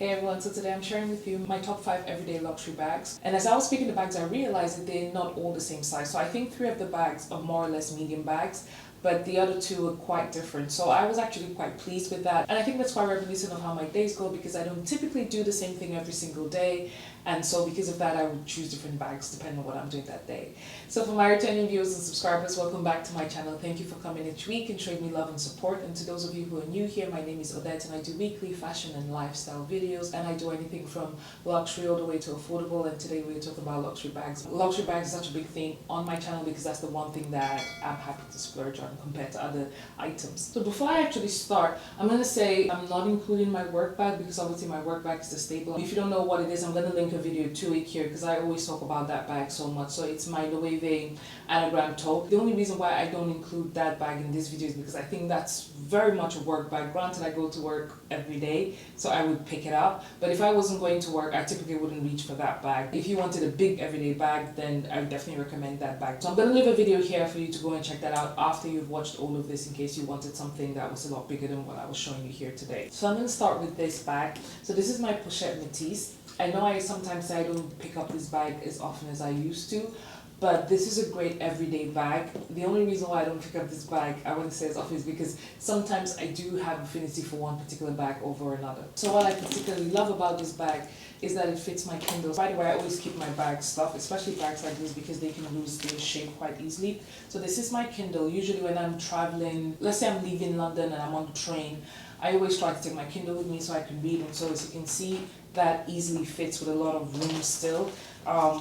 Hey everyone, so today I'm sharing with you my top 5 everyday luxury bags. And as I was picking the bags, I realized that they're not all the same size. So I think 3 of the bags are more or less medium bags, but the other 2 are quite different. So I was actually quite pleased with that. And I think that's quite reminiscent of how my days go because I don't typically do the same thing every single day. And so because of that, I would choose different bags depending on what I'm doing that day. So for my returning viewers and subscribers, welcome back to my channel. Thank you for coming each week and showing me love and support. And to those of you who are new here, my name is Odette and I do weekly fashion and lifestyle videos. And I do anything from luxury all the way to affordable. And today we're talking about luxury bags. Luxury bags is such a big thing on my channel because that's the one thing that I'm happy to splurge on compared to other items. So before I actually start, I'm going to say I'm not including my work bag because obviously my work bag is the staple. If you don't know what it is, I'm going to link a video to it here because I always talk about that bag so much. So it's my Loewe anagram tote. The only reason why I don't include that bag in this video is because I think that's very much a work bag. Granted, I go to work every day, so I would pick it up. But if I wasn't going to work, I typically wouldn't reach for that bag. If you wanted a big everyday bag, then I would definitely recommend that bag. So I'm going to leave a video here for you to go and check that out after you've watched all of this in case you wanted something that was a lot bigger than what I was showing you here today. So I'm going to start with this bag. So this is my Pochette Métis. I know I sometimes say I don't pick up this bag as often as I used to, but this is a great everyday bag. The only reason why I don't pick up this bag, I wouldn't say as often, is because sometimes I do have affinity for one particular bag over another. So what I particularly love about this bag is that it fits my Kindle. By the way, I always keep my bag stuffed, especially bags like this because they can lose their shape quite easily. So this is my Kindle. Usually when I'm traveling, let's say I'm leaving London and I'm on the train, I always try to take my Kindle with me so I can read. And so as you can see, that easily fits with a lot of room still.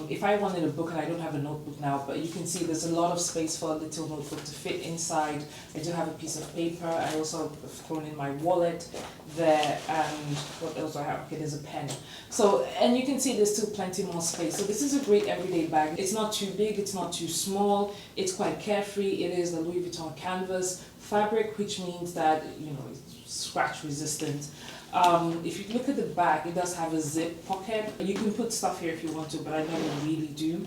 If I wanted a book, and I don't have a notebook now, but you can see there's a lot of space for a little notebook to fit inside. I do have a piece of paper. I also have thrown in my wallet there, and what else do I have? Okay, there's a pen. So, and you can see there's still plenty more space. So this is a great everyday bag. It's not too big, it's not too small, it's quite carefree. It is a Louis Vuitton canvas fabric, which means that, you know, it's scratch resistant. If you look at the back, it does have a zip pocket. You can put stuff here if you want to, but I never really do.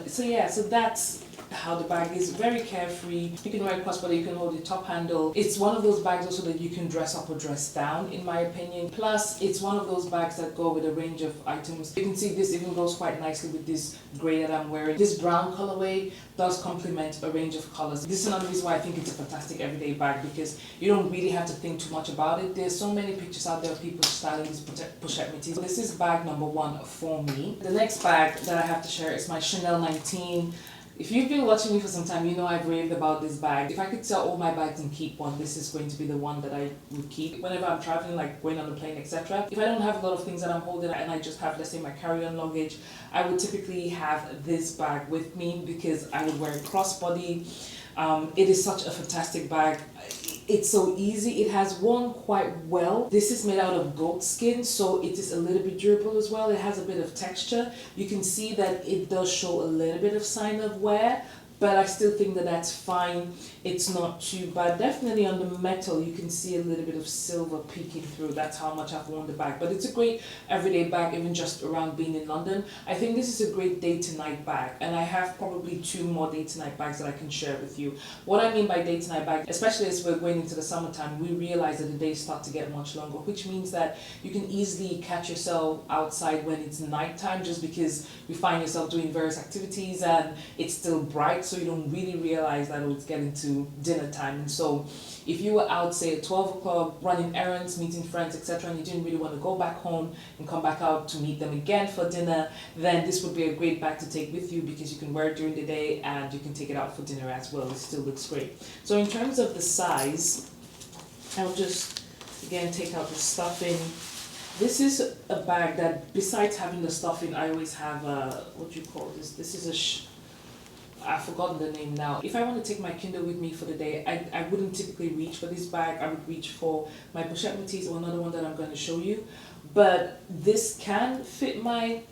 So that's how the bag is. Very carefree. You can wear it crossbody, you can hold the top handle. It's one of those bags also that you can dress up or dress down, in my opinion. Plus, it's one of those bags that go with a range of items. You can see this even goes quite nicely with this grey that I'm wearing. This brown colorway does complement a range of colors. This is another reason why I think it's a fantastic everyday bag because you don't really have to think too much about it. There's so many pictures out there of people styling these Pochette Métis. So this is bag number 1 for me. The next bag that I have to share is my Chanel 19. If you've been watching me for some time, you know I've raved about this bag. If I could sell all my bags and keep one, this is going to be the one that I would keep. Whenever I'm traveling, like going on a plane, etc. If I don't have a lot of things that I'm holding and I just have, let's say, my carry-on luggage, I would typically have this bag with me because I would wear it crossbody. It is such a fantastic bag. It's so easy. It has worn quite well. This is made out of goat skin, so it is a little bit durable as well. It has a bit of texture. You can see that it does show a little bit of sign of wear, but I still think that that's fine. It's not too bad. Definitely on the metal, you can see a little bit of silver peeking through. That's how much I've worn the bag. But it's a great everyday bag, even just around being in London. I think this is a great day-to-night bag. And I have probably 2 more day-to-night bags that I can share with you. What I mean by day-to-night bag, especially as we're going into the summertime, we realize that the days start to get much longer, which means that you can easily catch yourself outside when it's nighttime just because you find yourself doing various activities and it's still bright, so you don't really realize that it's getting to dinner time. And so if you were out, say, at 12 o'clock, running errands, meeting friends, etc., and you didn't really want to go back home and come back out to meet them again for dinner, then this would be a great bag to take with you because you can wear it during the day and you can take it out for dinner as well. It still looks great. So in terms of the size, I'll just, again, take out the stuffing. This is a bag that, besides having the stuffing, I always have a, what do you call this? This is a I've forgotten the name now. If I want to take my Kindle with me for the day, I wouldn't typically reach for this bag. I would reach for my Pochette Métis or another one that I'm going to show you. But this can fit my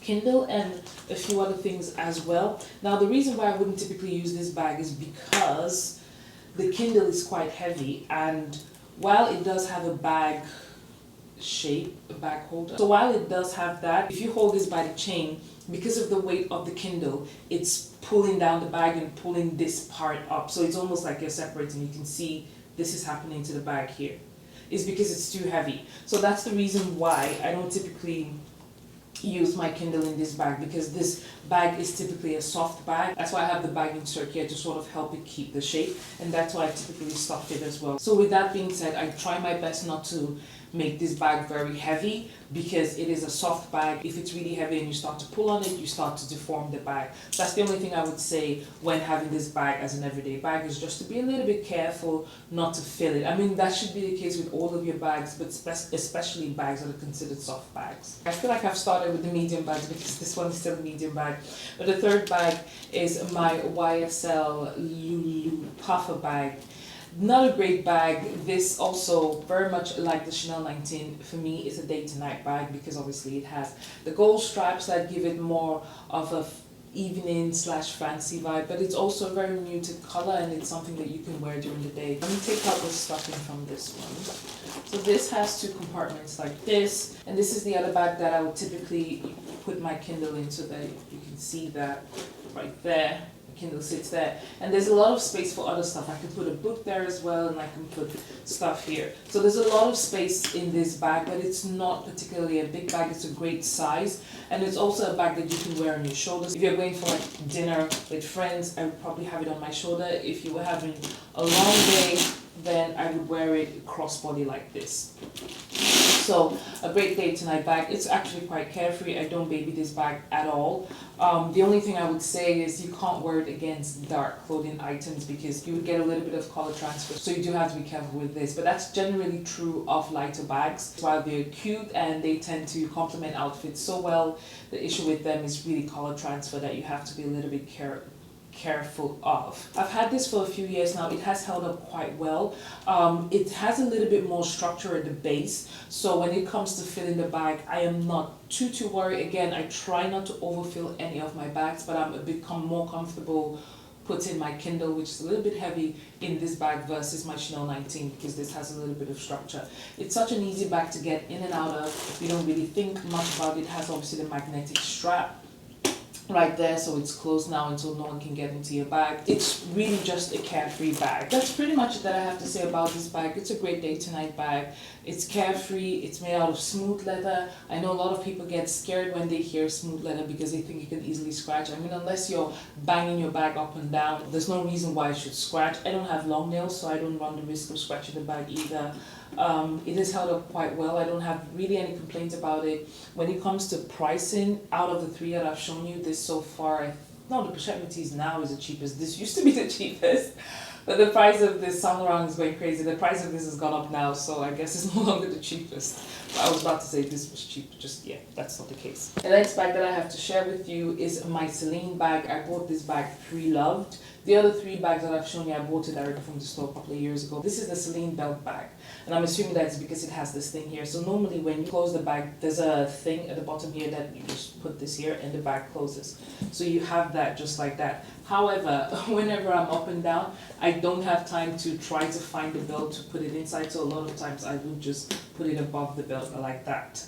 Kindle and a few other things as well. Now, the reason why I wouldn't typically use this bag is because the Kindle is quite heavy, and while it does have a bag shape, a bag holder, so while it does have that, if you hold this by the chain, because of the weight of the Kindle, it's pulling down the bag and pulling this part up. So it's almost like you're separating. You can see this is happening to the bag here. is because it's too heavy. So that's the reason why I don't typically use my Kindle in this bag, because this bag is typically a soft bag. That's why I have the bag insert here to sort of help it keep the shape, and that's why I typically stuffed it as well. So with that being said, I try my best not to make this bag very heavy, because it is a soft bag. If it's really heavy and you start to pull on it, you start to deform the bag. That's the only thing I would say when having this bag as an everyday bag, is just to be a little bit careful not to fill it. I mean, that should be the case with all of your bags, but especially bags that are considered soft bags. I feel like I've started with the medium bags because this one is still a medium bag. But the third bag is my YSL Lulu puffer bag. Not a great bag. This also, very much like the Chanel 19, for me is a day to night bag, because obviously it has the gold straps that give it more of a evening slash fancy vibe, but it's also a very muted color, and it's something that you can wear during the day. Let me take out the stuffing from this one. So this has two compartments like this, and this is the other bag that I would typically put my Kindle in, so that you can see that right there. Kindle sits there, and there's a lot of space for other stuff. I can put a book there as well, and I can put stuff here. So there's a lot of space in this bag, but it's not particularly a big bag. It's a great size, and it's also a bag that you can wear on your shoulders. If you're going for like dinner with friends, I would probably have it on my shoulder. If you were having a long day, then I would wear it crossbody like this. So a great day to night bag. It's actually quite carefree. I don't baby this bag at all. The only thing I would say is you can't wear it against dark clothing items, because you would get a little bit of color transfer. So you do have to be careful with this. But that's generally true of lighter bags. While they're cute and they tend to complement outfits so well, the issue with them is really color transfer that you have to be a little bit careful of. I've had this for a few years now. It has held up quite well. It has a little bit more structure at the base, so when it comes to filling the bag, I am not too worried. Again, I try not to overfill any of my bags, but I'm become more comfortable putting my Kindle, which is a little bit heavy, in this bag versus my Chanel 19, because this has a little bit of structure. It's such an easy bag to get in and out of. You don't really think much about it. It has obviously the magnetic strap right there, so it's closed now until no one can get into your bag. It's really just a carefree bag. That's pretty much it that I have to say about this bag. It's a great day to night bag. It's carefree. It's made out of smooth leather. I know a lot of people get scared when they hear smooth leather, because they think you can easily scratch. I mean, unless you're banging your bag up and down, there's no reason why it should scratch. I don't have long nails, so I don't run the risk of scratching the bag either. It has held up quite well. I don't have really any complaints about it. When it comes to pricing, out of the three that I've shown you, this so far, no, the Pochette Métis now is the cheapest. This used to be the cheapest, but the price of this Saint Laurent is going crazy. The price of this has gone up now, so I guess it's no longer the cheapest. But I was about to say this was cheap, just yeah, that's not the case. The next bag that I have to share with you is my Celine bag. I bought this bag pre-loved. The other three bags that I've shown you, I bought it directly from the store a couple of years ago. This is the Celine belt bag, and I'm assuming that's because it has this thing here. So normally when you close the bag, there's a thing at the bottom here that you just put this here and the bag closes. So you have that just like that. However, whenever I'm up and down, I don't have time to try to find the belt to put it inside, so a lot of times I will just put it above the belt like that.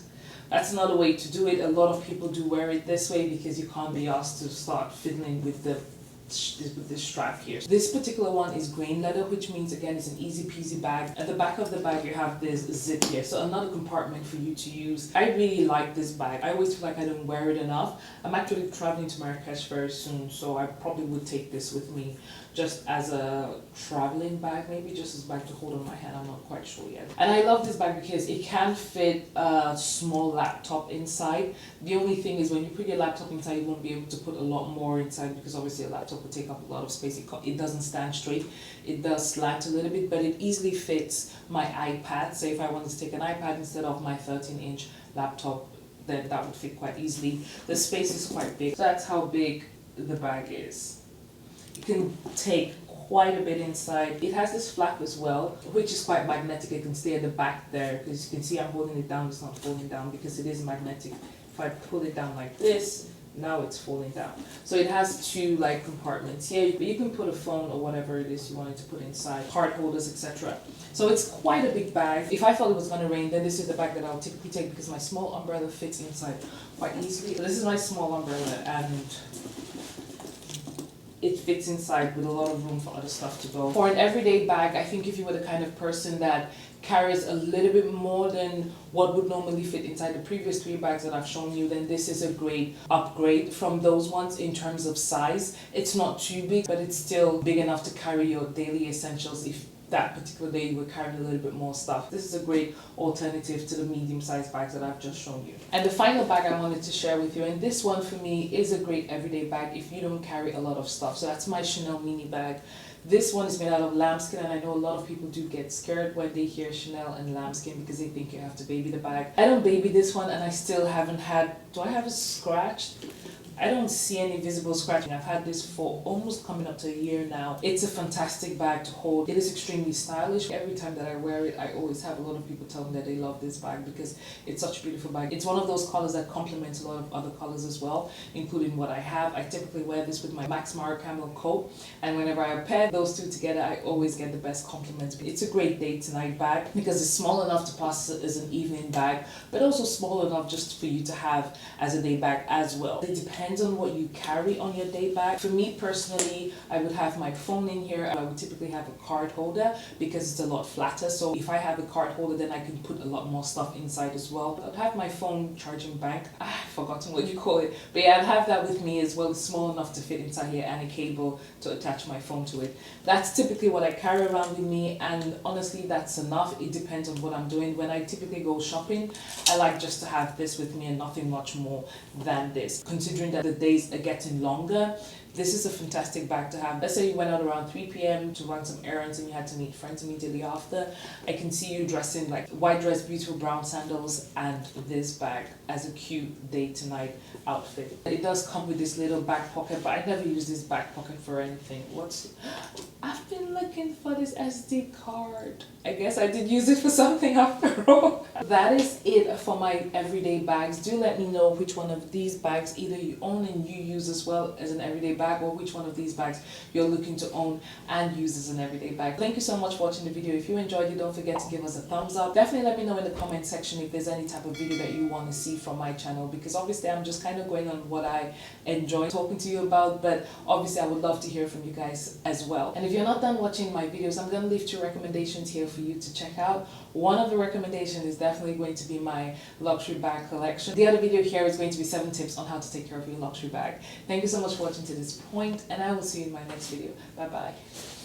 That's another way to do it. A lot of people do wear it this way because you can't be asked to start fiddling with this strap here. This particular one is grain leather, which means again it's an easy peasy bag. At the back of the bag you have this zip here, so another compartment for you to use. I really like this bag. I always feel like I don't wear it enough. I'm actually traveling to Marrakesh very soon, so I probably would take this with me just as a traveling bag, maybe just as a bag to hold on my hand. I'm not quite sure yet. And I love this bag because it can fit a small laptop inside. The only thing is when you put your laptop inside, you won't be able to put a lot more inside, because obviously a laptop will take up a lot of space. It doesn't stand straight. It does slant a little bit, but it easily fits my iPad. So if I wanted to take an iPad instead of my 13-inch laptop, then that would fit quite easily. The space is quite big. So that's how big the bag is. You can take quite a bit inside. It has this flap as well, which is quite magnetic. It can stay at the back there, because you can see I'm holding it down. It's not falling down because it is magnetic. If I pull it down like this, now it's falling down. So it has two like compartments here, but you can put a phone or whatever it is you wanted to put inside, card holders, etc. So it's quite a big bag. If I thought it was going to rain, then this is the bag that I'll typically take, because my small umbrella fits inside quite easily. So this is my small umbrella, and it fits inside with a lot of room for other stuff to go. For an everyday bag, I think if you were the kind of person that carries a little bit more than what would normally fit inside the previous 3 bags that I've shown you, then this is a great upgrade from those ones in terms of size. It's not too big, but it's still big enough to carry your daily essentials if that particular day you were carrying a little bit more stuff. This is a great alternative to the medium-sized bags that I've just shown you. And the final bag I wanted to share with you, and this one for me is a great everyday bag if you don't carry a lot of stuff. So that's my Chanel mini bag. This one is made out of lambskin, and I know a lot of people do get scared when they hear Chanel and lambskin because they think you have to baby the bag. I don't baby this one, and I still haven't had, do I have it scratched? I don't see any visible scratching. I've had this for almost coming up to a year now. It's a fantastic bag to hold. It is extremely stylish. Every time that I wear it, I always have a lot of people tell me that they love this bag because it's such a beautiful bag. It's one of those colors that complements a lot of other colors as well, including what I have. I typically wear this with my Max Mara Camel coat, and whenever I pair those two together, I always get the best compliments. It's a great day to night bag because it's small enough to pass as an evening bag, but also small enough just for you to have as a day bag as well. It depends on what you carry on your day bag. For me personally, I would have my phone in here. I would typically have a card holder because it's a lot flatter. So if I have a card holder, then I can put a lot more stuff inside as well. I'd have my phone charging bank. I've forgotten what you call it. But yeah, I'd have that with me as well. It's small enough to fit inside here and a cable to attach my phone to it. That's typically what I carry around with me, and honestly that's enough. It depends on what I'm doing. When I typically go shopping, I like just to have this with me and nothing much more than this. Considering that the days are getting longer, this is a fantastic bag to have. Let's say you went out around 3 p.m. to run some errands and you had to meet friends immediately after. I can see you dressing like white dress, beautiful brown sandals, and this bag as a cute day to night outfit. It does come with this little back pocket, but I never use this back pocket for anything. I've been looking for this SD card. I guess I did use it for something after all. That is it for my everyday bags. Do let me know which one of these bags either you own and you use as well as an everyday bag, or which one of these bags you're looking to own and use as an everyday bag. Thank you so much for watching the video. If you enjoyed it, don't forget to give us a thumbs up. Definitely let me know in the comment section if there's any type of video that you want to see from my channel, because obviously I'm just kind of going on what I enjoy talking to you about, but obviously I would love to hear from you guys as well. And if you're not done watching my videos, I'm going to leave 2 recommendations here for you to check out. One of the recommendations is definitely going to be my luxury bag collection. The other video here is going to be 7 tips on how to take care of your luxury bag. Thank you so much for watching to this point, and I will see you in my next video. Bye bye.